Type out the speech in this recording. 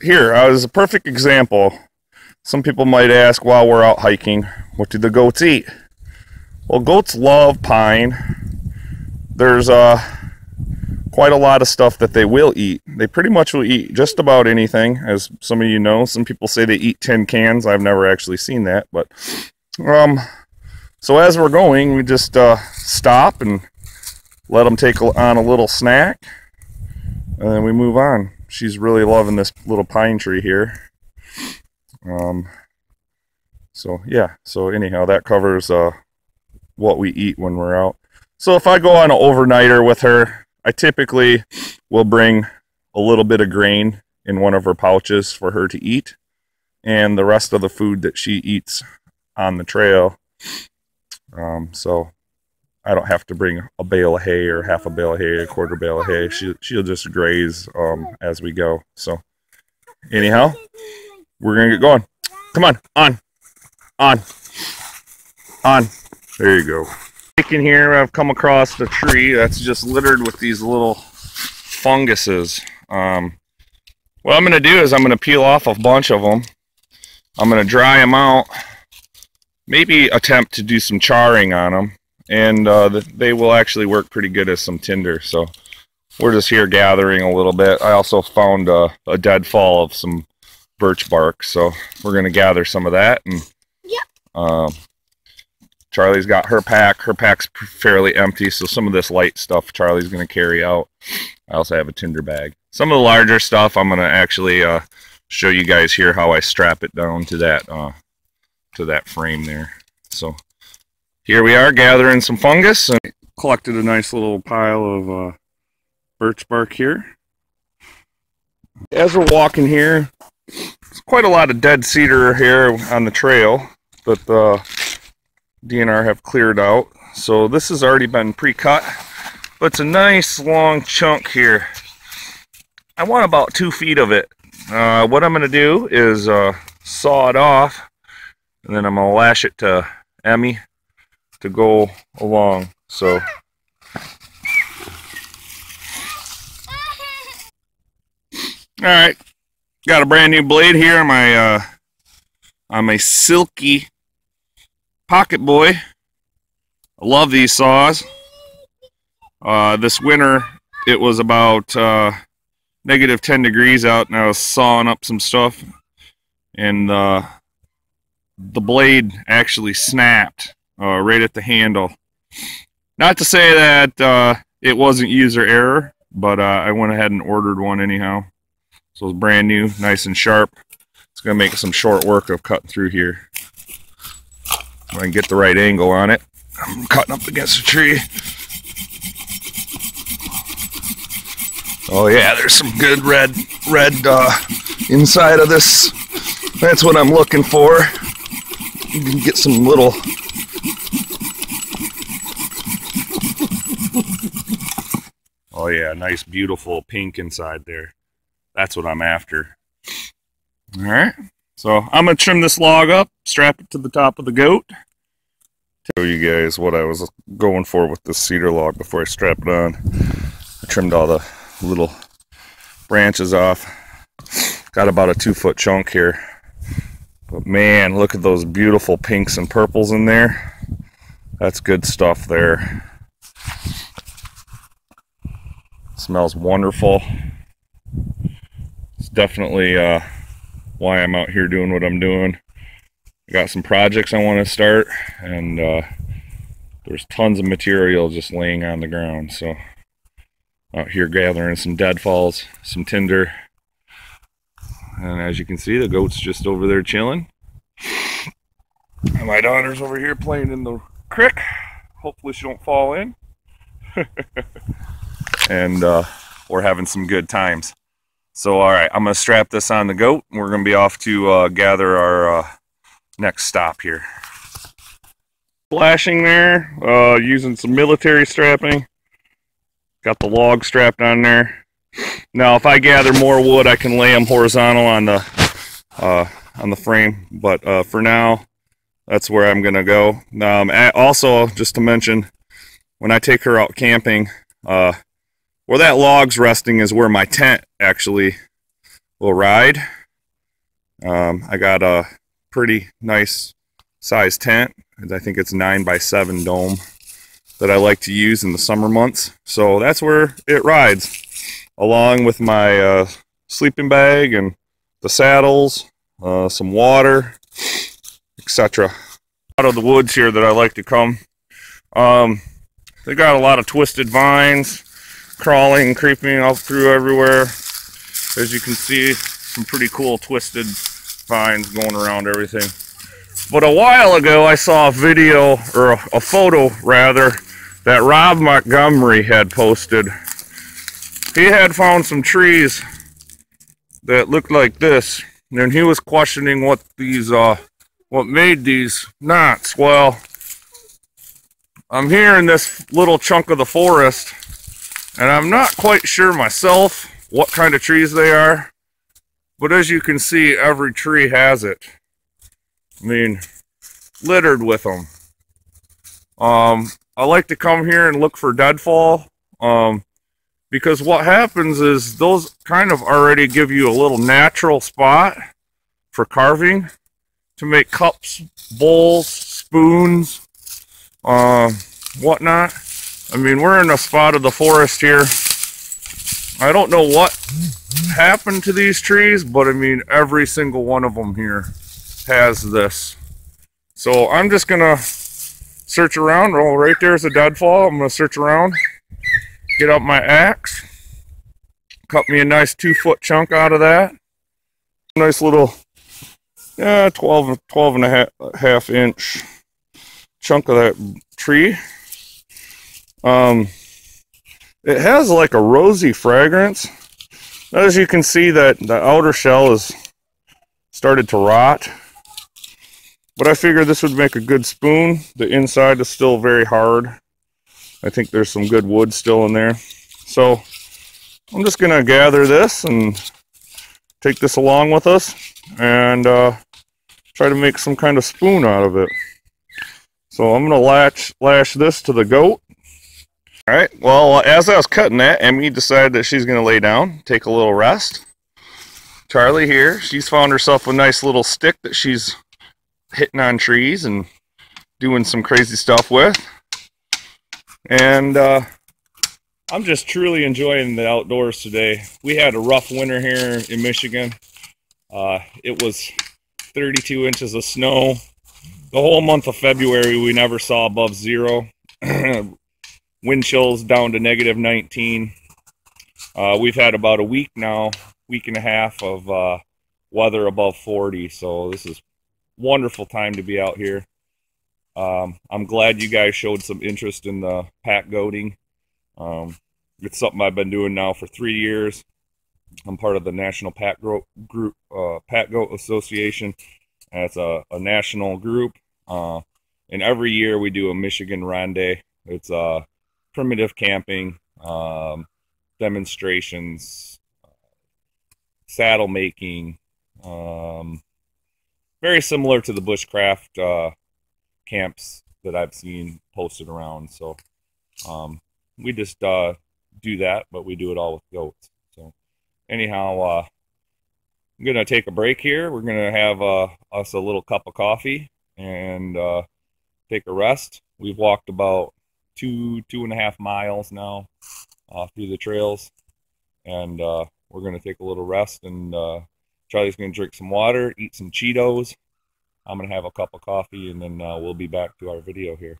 here, as a perfect example, some people might ask while we're out hiking, what do the goats eat? Well, goats love pine. There's quite a lot of stuff that they will eat. They pretty much will eat just about anything, as some of you know. Some people say they eat tin cans. I've never actually seen that, but so as we're going, we just stop and let them take on a little snack, and then we move on. She's really loving this little pine tree here. So yeah, so anyhow, that covers what we eat when we're out. So if I go on an overnighter with her, I typically will bring a little bit of grain in one of her pouches for her to eat, and the rest of the food that she eats on the trail. So I don't have to bring a bale of hay or half a bale of hay, a quarter bale of hay. She'll just graze as we go. So anyhow, we're gonna get going. Come on, on. There you go. In here, I've come across a tree that's just littered with these little funguses. What I'm gonna do is I'm gonna peel off a bunch of them. I'm gonna dry them out. Maybe attempt to do some charring on them, and they will actually work pretty good as some tinder. So we're just here gathering a little bit. I also found a deadfall of some birch bark, so we're gonna gather some of that. And Charlie's got her pack. Her pack's fairly empty, so some of this light stuff Charlie's gonna carry out. I also have a tinder bag. Some of the larger stuff I'm gonna actually show you guys here how I strap it down to that frame there. So here we are gathering some fungus, and collected a nice little pile of birch bark here. As we're walking here, there's quite a lot of dead cedar here on the trail that the DNR have cleared out. So this has already been pre-cut, but it's a nice long chunk here. I want about 2 feet of it. What I'm going to do is saw it off, and then I'm going to lash it to Emmy to go along. So alright, got a brand new blade here on my Silky Pocket Boy. I love these saws. This winter it was about negative 10 degrees out, and I was sawing up some stuff, and the blade actually snapped right at the handle. Not to say that it wasn't user error, but I went ahead and ordered one anyhow. So it's brand new, nice and sharp. It's going to make some short work of cutting through here. When I can get the right angle on it. I'm cutting up against a tree. Oh yeah, there's some good red inside of this. That's what I'm looking for. You can get some little oh yeah, nice beautiful pink inside there. That's what I'm after. Alright, so I'm going to trim this log up, strap it to the top of the goat. Show you guys what I was going for with this cedar log before I strap it on. I trimmed all the little branches off. Got about a 2-foot chunk here. But man, look at those beautiful pinks and purples in there. That's good stuff there. Smells wonderful. It's definitely why I'm out here doing what I'm doing. I got some projects I want to start, and there's tons of material just laying on the ground. So out here gathering some deadfalls, some tinder, and as you can see, the goat's just over there chilling. And my daughter's over here playing in the creek. Hopefully she don't fall in. And we're having some good times. So all right, I'm gonna strap this on the goat, and we're gonna be off to gather our next stop here. Flashing there, using some military strapping. Got the log strapped on there. Now if I gather more wood, I can lay them horizontal on the frame, but for now that's where I'm gonna go. Also, just to mention, when I take her out camping, where that log's resting is where my tent actually little ride. I got a pretty nice size tent. I think it's 9x7 dome that I like to use in the summer months. So that's where it rides, along with my sleeping bag and the saddles, some water, etc. Out of the woods here that I like to come. They got a lot of twisted vines crawling and creeping up through everywhere. As you can see, some pretty cool twisted vines going around everything. But a while ago I saw a video, or a photo rather, that Rob Montgomery had posted. He had found some trees that looked like this, and he was questioning what these what made these knots. Well, I'm here in this little chunk of the forest, and I'm not quite sure myself what kind of trees they are, but as you can see, every tree has it. I mean, littered with them. I like to come here and look for deadfall, because what happens is those kind of already give you a little natural spot for carving to make cups, bowls, spoons, whatnot. I mean, we're in a spot of the forest here. I don't know what happened to these trees, but I mean, every single one of them here has this. So I'm just gonna search around. Oh, right there's a deadfall. I'm gonna search around, get out my axe, cut me a nice 2-foot chunk out of that. Nice little, 12 and a half inch chunk of that tree. It has like a rosy fragrance. As you can see, that the outer shell has started to rot, but I figured this would make a good spoon. The inside is still very hard. I think there's some good wood still in there. So I'm just gonna gather this and take this along with us and try to make some kind of spoon out of it. So I'm gonna lash this to the goat. All right, well, as I was cutting that, Emmy decided that she's gonna lay down, take a little rest. Charlie here, she's found herself a nice little stick that she's hitting on trees and doing some crazy stuff with. And I'm just truly enjoying the outdoors today. We had a rough winter here in Michigan. It was 32 inches of snow. The whole month of February, we never saw above 0. Wind chills down to -19. We've had about a week now, week and a half of weather above 40. So this is wonderful time to be out here. I'm glad you guys showed some interest in the pack goating. It's something I've been doing now for 3 years. I'm part of the National Pack Goat Group, Pack Goat Association. And it's a national group. And every year we do a Michigan Ronde. It's primitive camping, demonstrations, saddle making, very similar to the bushcraft camps that I've seen posted around. So we just do that, but we do it all with goats. So anyhow, I'm gonna take a break here. We're gonna have us a little cup of coffee and take a rest. We've walked about 2.5 miles now through the trails, and we're gonna take a little rest, and Charlie's gonna drink some water, eat some Cheetos. I'm gonna have a cup of coffee, and then we'll be back to our video here.